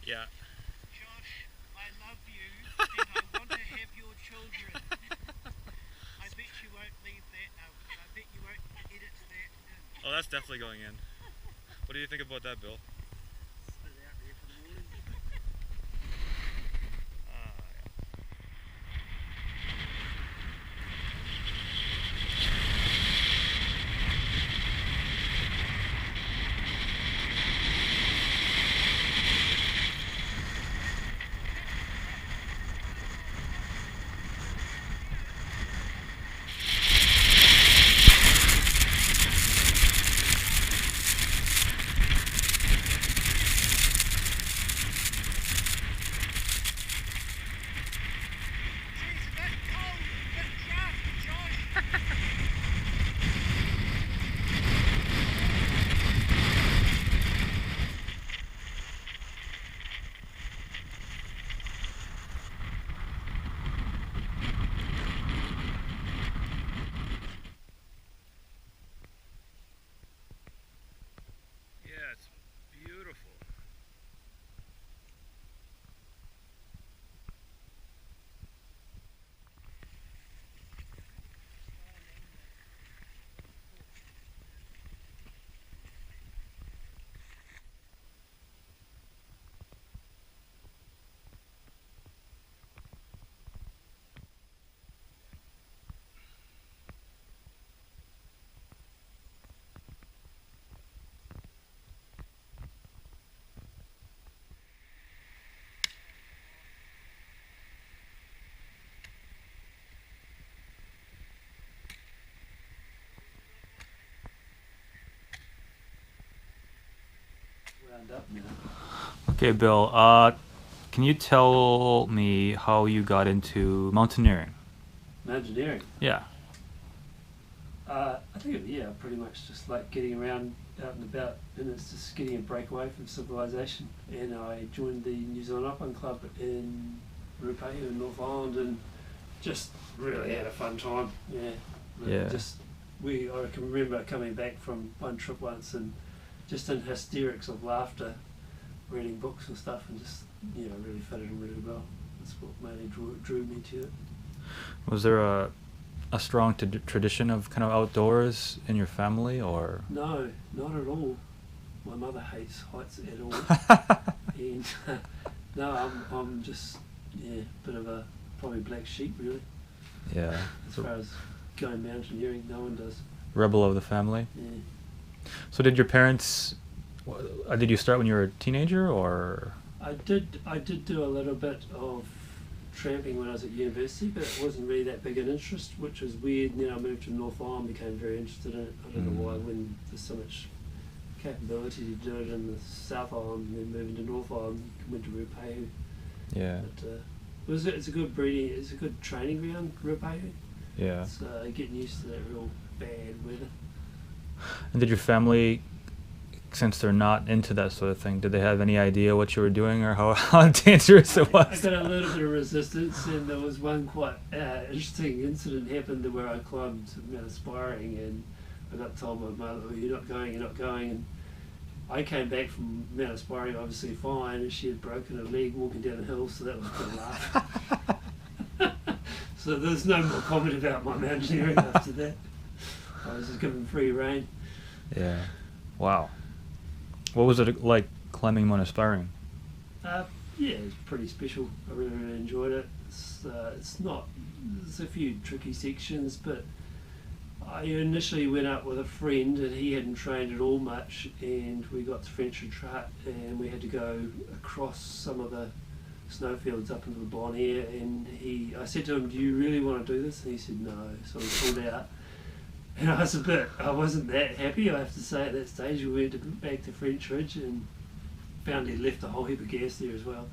Yeah. Josh, I love you and I want to have your children. I bet you won't leave that. I bet you won't edit that in. Oh, that's definitely going in. What do you think about that, Bill? Spit it out there for morning. Yeah. Geez, a bit cold, a bit drafty, Josh. Yeah, it's beautiful. Wound up now. Okay, Bill. Can you tell me how you got into mountaineering? Mountaineering. Yeah. I think, yeah, pretty much just like getting around out and about, and it's just getting a break away from civilization. And I joined the New Zealand Alpine Club in Ruapehu in North Island, and just really had a fun time. Yeah. Yeah. I can remember coming back from one trip once and just in hysterics of laughter, reading books and stuff, and just really fitted in really well. That's what mainly drew me to it. Was there a strong tradition of kind of outdoors in your family, or? No, not at all. My mother hates heights at all. And no, I'm just a bit of a probably black sheep really. Yeah. As far as going mountaineering, no one does. Rebel of the family. Yeah. So did your parents? Did you start when you were a teenager, or? I did do a little bit of tramping when I was at university, but it wasn't really that big an interest, which was weird. And then I moved to North Island, became very interested in it. I don't know why, when there's so much capability to do it in the South Island, and then moving to North Island, went to Ruapehu. Yeah. But it's a good breeding, it's a good training ground, Ruapehu. Yeah. It's getting used to that real bad weather. And did your family, since they're not into that sort of thing, did they have any idea what you were doing or how dangerous it was? I got a little bit of resistance, and there was one quite interesting incident happened where I climbed Mount Aspiring, and I got told by my mother, "Oh, you're not going, and I came back from Mount Aspiring obviously fine, and she had broken her leg walking down the hill, so that was a good laugh. So there's no more comment about my mountaineering after that. I was just given free rein. Yeah. Wow. What was it like climbing Mount Aspiring? Yeah, it's pretty special. I really, really enjoyed it. It's not. There's a few tricky sections, but I initially went up with a friend, and he hadn't trained at all much, and we got to French Retreat, and we had to go across some of the snowfields up into the Bon Air, and I said to him, "Do you really want to do this?" And he said no, so we pulled out. And I wasn't that happy, I have to say, at that stage. We went back to French Ridge and found he'd left a whole heap of gas there as well.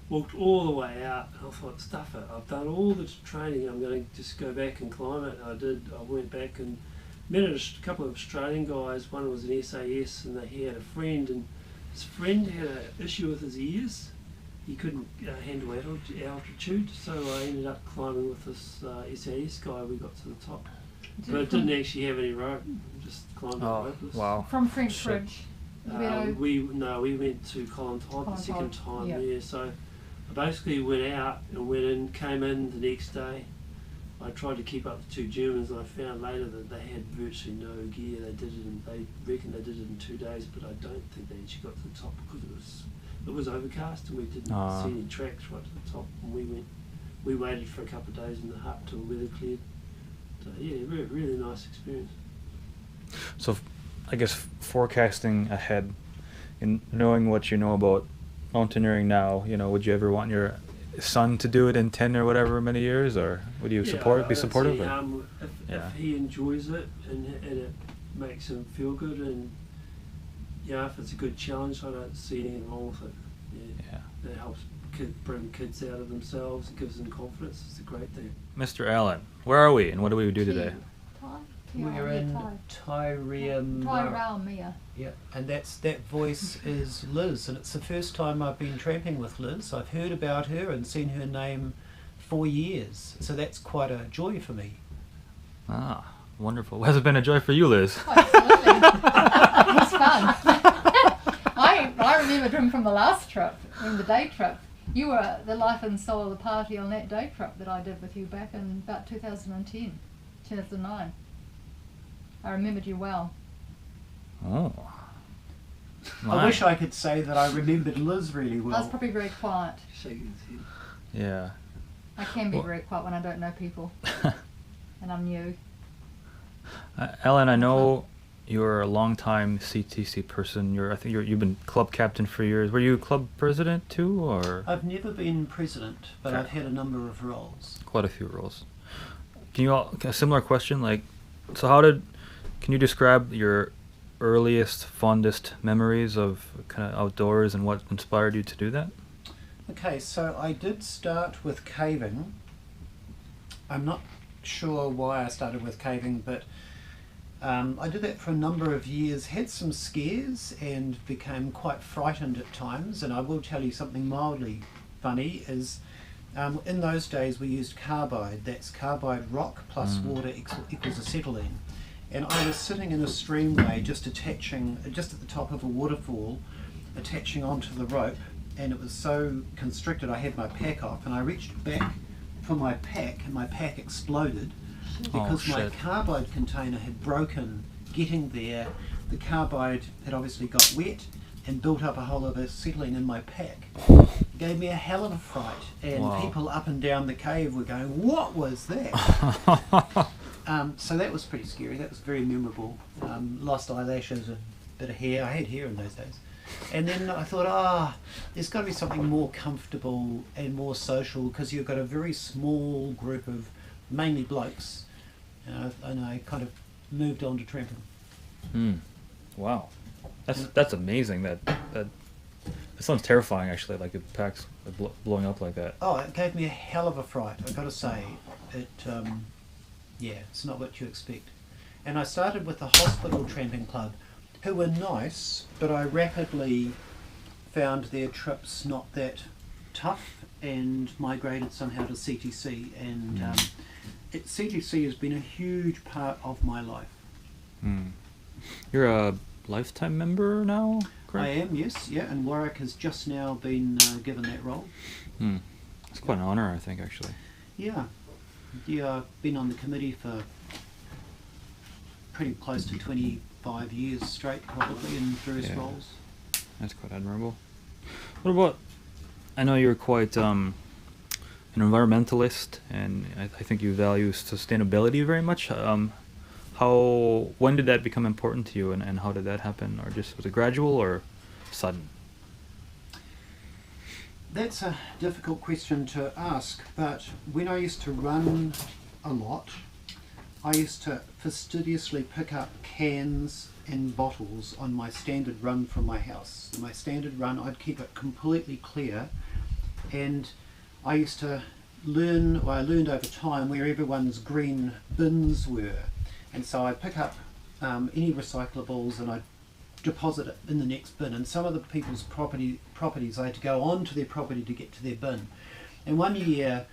Walked all the way out, and I thought, stuff it, I've done all the training, I'm going to just go back and climb it. And I did. I went back and met a couple of Australian guys. One was an SAS, and he had a friend, and his friend had an issue with his ears. He couldn't handle altitude, so I ended up climbing with this SAS guy. We got to the top. But it didn't actually have any rope, just climbed up ropeless. Wow. From French Shit. Ridge. We went to Colin Todd the second time. Yeah. So I basically went out and came in the next day. I tried to keep up the two Germans, and I found later that they had virtually no gear. They reckon they did it in 2 days, but I don't think they actually got to the top because it was overcast and we didn't see any tracks right to the top. And we waited for a couple of days in the hut till weather cleared. So yeah, really nice experience. So, I guess forecasting ahead, and knowing what you know about mountaineering now, would you ever want your son to do it in 10 or whatever many years, or would you be supportive? If he enjoys it and it makes him feel good, and if it's a good challenge, I don't see anything wrong with it. It helps bring kids out of themselves and gives them confidence. It's a great thing. Mr. Allen, where are we and what do we do today? We're in Tairau. Yeah, and that voice is Liz, and it's the first time I've been tramping with Liz. I've heard about her and seen her name for years, so that's quite a joy for me. Ah, wonderful. Has it been a joy for you, Liz? Oh, absolutely. It was fun. I remember Jim from the last trip, from the day trip. You were the life and soul of the party on that day trip that I did with you back in about 2010, 2009. I remembered you well. Oh. I wish I could say that I remembered Liz really well. I was probably very quiet. Yeah. I can be very quiet when I don't know people. And I'm new. Ellen, I know you're a long-time CTC person. I think you've been club captain for years. Were you club president too, or? I've never been president, but I've had a number of roles. Quite a few roles. A similar question, can you describe your earliest, fondest memories of kind of outdoors and what inspired you to do that? Okay, so I did start with caving. I'm not sure why I started with caving, but I did that for a number of years, had some scares and became quite frightened at times. And I will tell you something mildly funny is in those days we used carbide. That's carbide rock plus water equals acetylene. And I was sitting in a streamway just at the top of a waterfall, attaching onto the rope, and it was so constricted I had my pack off, and I reached back for my pack, and my pack exploded because my carbide container had broken getting there. The carbide had obviously got wet and built up a whole lot of acetylene in my pack. It gave me a hell of a fright, and people up and down the cave were going, "What was that?" So that was pretty scary. That was very memorable. Lost eyelashes, a bit of hair. I had hair in those days. And then I thought, there's got to be something more comfortable and more social, because you've got a very small group of mainly blokes. And I kind of moved on to tramping. Wow. That's amazing. That sounds terrifying, actually, like it packs blowing up like that. Oh, it gave me a hell of a fright, I've got to say. It's not what you expect. And I started with the hospital tramping club, who were nice, but I rapidly found their trips not that tough and migrated somehow to CTC. And CTC has been a huge part of my life. You're a lifetime member now, correct? I am, yes, and Warwick has just now been given that role. It's quite an honour, I think, actually. Yeah, I've been on the committee for pretty close to 25 years straight, probably, in various roles. That's quite admirable. What about, I know you're quite an environmentalist, and I think you value sustainability very much. When did that become important to you, and how did that happen? Or just was it gradual or sudden? That's a difficult question to ask, but when I used to run a lot, I used to fastidiously pick up cans and bottles on my standard run from my house. My standard run, I'd keep it completely clear, and I used to I learned over time where everyone's green bins were, and so I'd pick up any recyclables and I'd deposit it in the next bin. And some of the people's properties I had to go onto their property to get to their bin. And one year,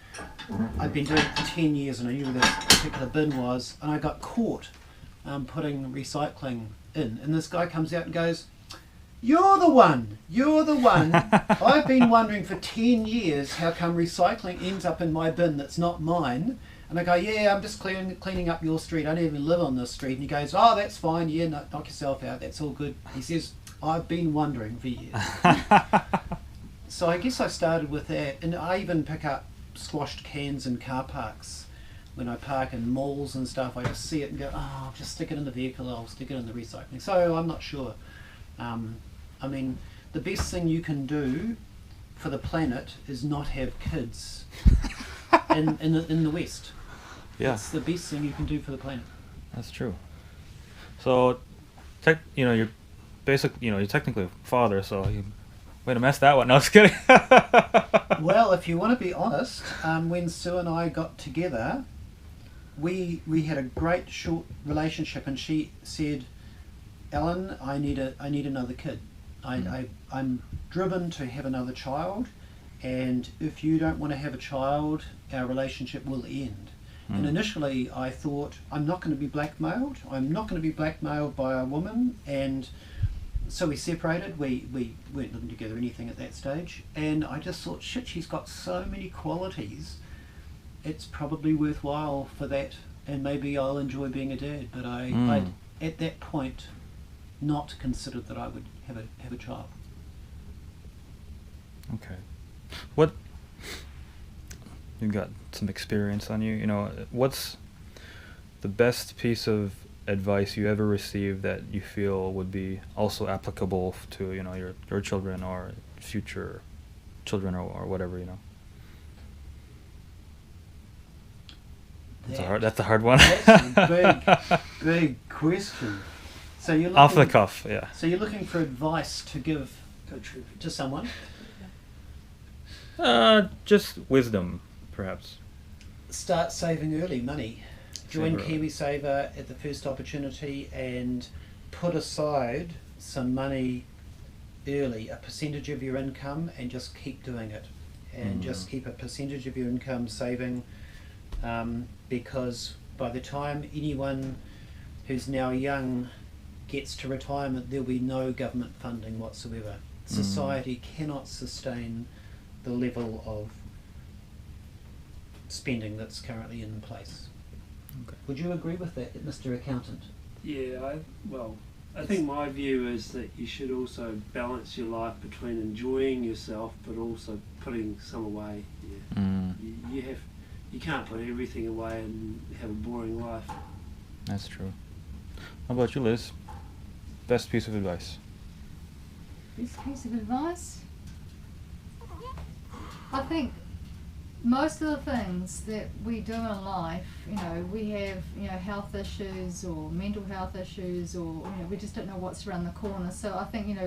I'd been doing it for 10 years and I knew where this particular bin was, and I got caught putting recycling in. And this guy comes out and goes, You're the one. You're the one. I've been wondering for 10 years how come recycling ends up in my bin that's not mine. And I go, yeah, I'm just cleaning up your street. I don't even live on this street. And he goes, oh, that's fine. Yeah, knock yourself out. That's all good. He says, I've been wondering for years. So I guess I started with that. And I even pick up squashed cans in car parks. When I park in malls and stuff, I just see it and go, oh, I'll just stick it in the vehicle. I'll stick it in the recycling. So I'm not sure. I mean, the best thing you can do for the planet is not have kids in the West. Yeah, It's the best thing you can do for the planet. that's true. So, you're you're technically a father, so you way to mess that one. No, I was kidding. Well, if you want to be honest, when Sue and I got together, we had a great short relationship, and she said, Alan, I need another kid. I'm driven to have another child, and if you don't want to have a child, our relationship will end. And initially I thought, I'm not going to be blackmailed. I'm not going to be blackmailed by a woman. And so we separated. We weren't living together or anything at that stage. And I just thought, shit, she's got so many qualities. It's probably worthwhile for that. And maybe I'll enjoy being a dad. But I at that point, not considered that I would have a child. Okay. What? You've got some experience on you. What's the best piece of advice you ever received that you feel would be also applicable to your children or future children or whatever? That's a hard one. That's a big question. So you're looking, Off the cuff, yeah. So you're looking for advice to give to someone. Just wisdom, perhaps. Start saving early money. Join Save early. KiwiSaver at the first opportunity and put aside some money early, a percentage of your income, and just keep doing it. And just keep a percentage of your income saving, because by the time anyone who's now young gets to retirement, there'll be no government funding whatsoever. Society cannot sustain the level of spending that's currently in place. Okay. Would you agree with that, Mr. Accountant? Yeah, I think my view is that you should also balance your life between enjoying yourself but also putting some away. Yeah. You can't put everything away and have a boring life. That's true. How about you, Liz? Best piece of advice? This piece of advice? I think most of the things that we do in life, we have, health issues or mental health issues, or, we just don't know what's around the corner. So I think,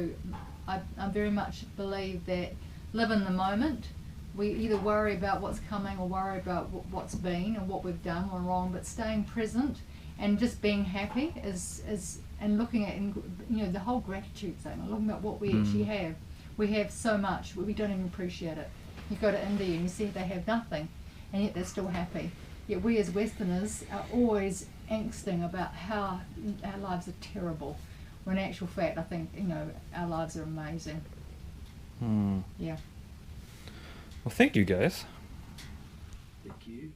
I very much believe that live in the moment. We either worry about what's coming or worry about what's been and what we've done or wrong, but staying present and just being happy and looking at, the whole gratitude thing, looking at what we actually have. We have so much, we don't even appreciate it. You go to India and you see they have nothing, and yet they're still happy. Yet we as Westerners are always angsting about how our lives are terrible, when in actual fact I think, our lives are amazing. Yeah. Well, thank you guys. Thank you.